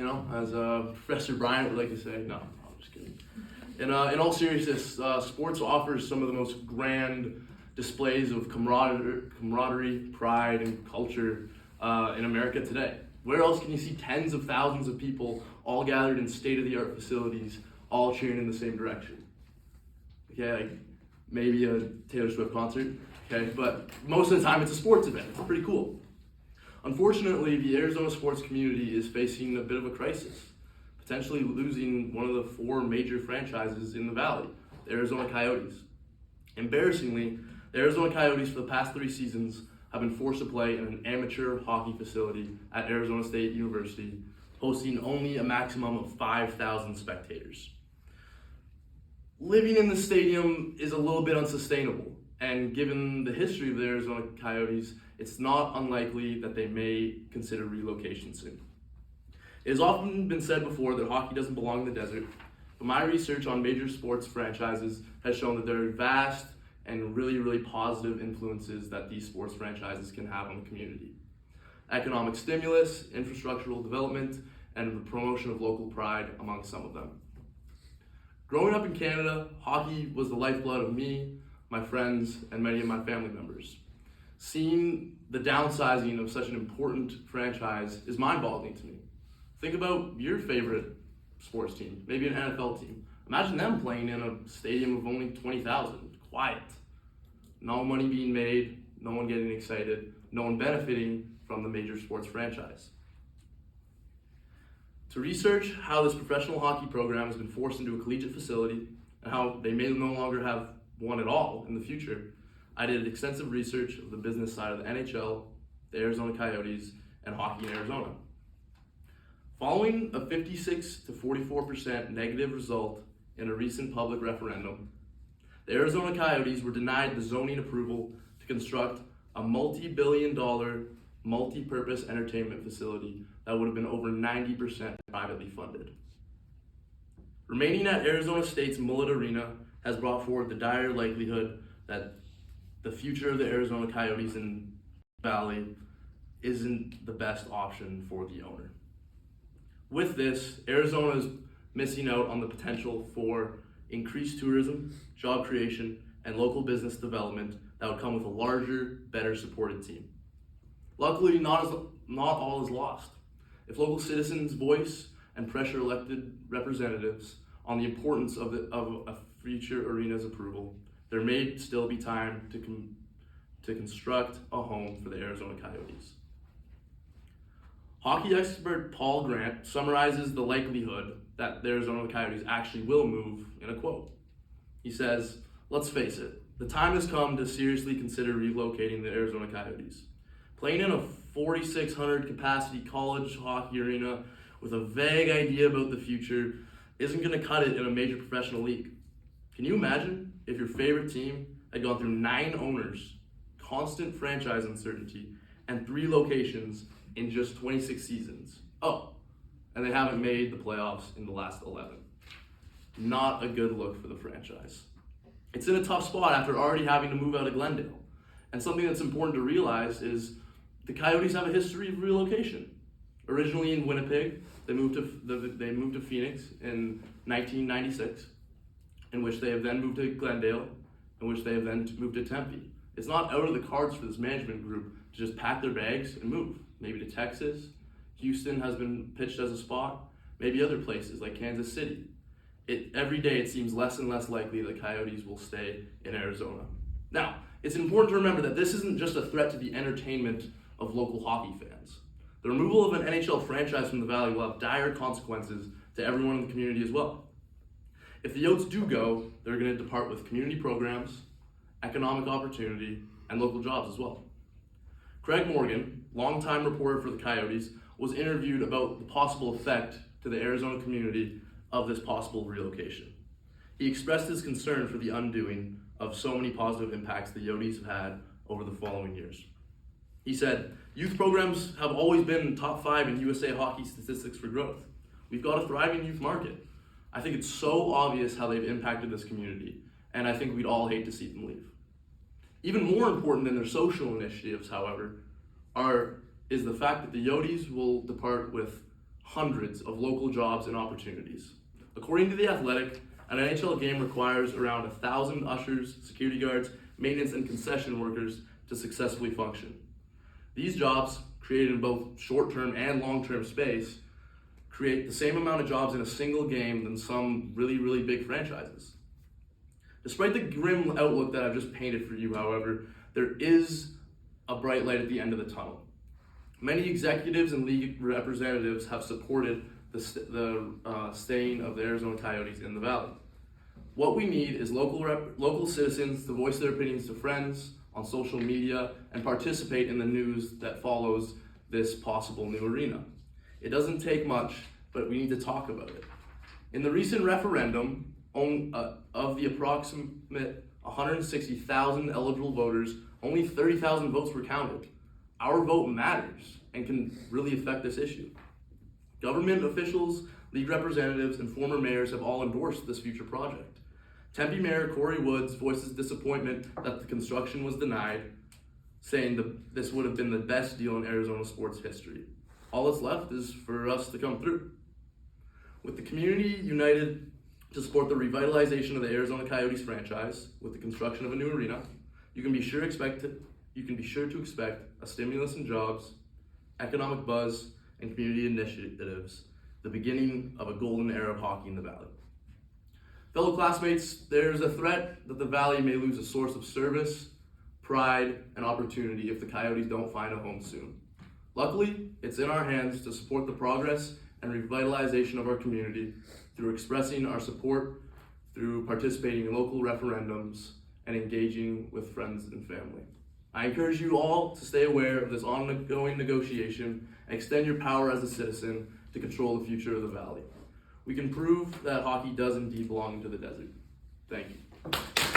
as Professor Bryant would like to say. No, I'm just kidding. In all seriousness, sports offers some of the most grand displays of camaraderie, pride, and culture in America today. Where else can you see tens of thousands of people all gathered in state-of-the-art facilities, all cheering in the same direction? Okay, like maybe a Taylor Swift concert, okay? But most of the time it's a sports event. It's pretty cool. Unfortunately, the Arizona sports community is facing a bit of a crisis, potentially losing one of the 4 major franchises in the Valley, the Arizona Coyotes. Embarrassingly, the Arizona Coyotes for the past 3 seasons have been forced to play in an amateur hockey facility at Arizona State University, hosting only a maximum of 5,000 spectators. Living in the stadium is a little bit unsustainable, and given the history of the Arizona Coyotes, it's not unlikely that they may consider relocation soon. It has often been said before that hockey doesn't belong in the desert, but my research on major sports franchises has shown that there are vast and really, really positive influences that these sports franchises can have on the community. Economic stimulus, infrastructural development, and the promotion of local pride among some of them. Growing up in Canada, hockey was the lifeblood of me, my friends, and many of my family members. Seeing the downsizing of such an important franchise is mind-boggling to me. Think about your favorite sports team, maybe an NFL team. Imagine them playing in a stadium of only 20,000, quiet. No money being made, no one getting excited, no one benefiting from the major sports franchise. To research how this professional hockey program has been forced into a collegiate facility and how they may no longer have one at all in the future, I did extensive research of the business side of the NHL, the Arizona Coyotes, and hockey in Arizona. Following a 56 to 44% negative result in a recent public referendum, the Arizona Coyotes were denied the zoning approval to construct a multi-billion-dollar, multi-purpose entertainment facility that would have been over 90% privately funded. Remaining at Arizona State's Mullet Arena has brought forward the dire likelihood that the future of the Arizona Coyotes in the Valley isn't the best option for the owner. With this, Arizona is missing out on the potential for increased tourism, job creation, and local business development that would come with a larger, better supported team. Luckily, not all is lost. If local citizens voice and pressure elected representatives on the importance of a future arena's approval, there may still be time to construct a home for the Arizona Coyotes. Hockey expert Paul Grant summarizes the likelihood that the Arizona Coyotes actually will move in a quote. He says, "Let's face it, the time has come to seriously consider relocating the Arizona Coyotes. Playing in a 4,600 capacity college hockey arena with a vague idea about the future isn't going to cut it in a major professional league. Can you imagine if your favorite team had gone through 9 owners, constant franchise uncertainty, and 3 locations in just 26 seasons? Oh, and they haven't made the playoffs in the last 11. Not a good look for the franchise. It's in a tough spot after already having to move out of Glendale. And something that's important to realize is the Coyotes have a history of relocation. Originally in Winnipeg, they moved to Phoenix in 1996, in which they have then moved to Glendale, in which they have then moved to Tempe. It's not out of the cards for this management group to just pack their bags and move. Maybe to Texas. Houston has been pitched as a spot. Maybe other places like Kansas City. Every day it seems less and less likely the Coyotes will stay in Arizona. Now, it's important to remember that this isn't just a threat to the entertainment of local hockey fans. The removal of an NHL franchise from the Valley will have dire consequences to everyone in the community as well. If the Yotes do go, they're going to depart with community programs, economic opportunity, and local jobs as well. Craig Morgan, longtime reporter for the Coyotes, was interviewed about the possible effect to the Arizona community of this possible relocation. He expressed his concern for the undoing of so many positive impacts the Yotes have had over the following years. He said, "Youth programs have always been top 5 in USA hockey statistics for growth. We've got a thriving youth market. I think it's so obvious how they've impacted this community, and I think we'd all hate to see them leave." Even more important than their social initiatives, however, is the fact that the Yotes will depart with hundreds of local jobs and opportunities. According to The Athletic, an NHL game requires around 1,000 ushers, security guards, maintenance, and concession workers to successfully function. These jobs, created in both short-term and long-term space, create the same amount of jobs in a single game than some really, really big franchises. Despite the grim outlook that I've just painted for you, however, there is a bright light at the end of the tunnel. Many executives and league representatives have supported the staying of the Arizona Coyotes in the Valley. What we need is local citizens to voice their opinions to friends on social media and participate in the news that follows this possible new arena. It doesn't take much, but we need to talk about it. In the recent referendum, of the approximate 160,000 eligible voters, only 30,000 votes were counted. Our vote matters and can really affect this issue. Government officials, league representatives, and former mayors have all endorsed this future project. Tempe Mayor Corey Woods voices disappointment that the construction was denied, saying this would have been the best deal in Arizona sports history. All that's left is for us to come through. With the community united to support the revitalization of the Arizona Coyotes franchise with the construction of a new arena, you can be sure to expect a stimulus in jobs, economic buzz, and community initiatives, the beginning of a golden era of hockey in the Valley. Fellow classmates, there's a threat that the Valley may lose a source of service, pride, and opportunity if the Coyotes don't find a home soon. Luckily, it's in our hands to support the progress and revitalization of our community through expressing our support, through participating in local referendums, and engaging with friends and family. I encourage you all to stay aware of this ongoing negotiation and extend your power as a citizen to control the future of the Valley. We can prove that hockey does indeed belong to the desert. Thank you.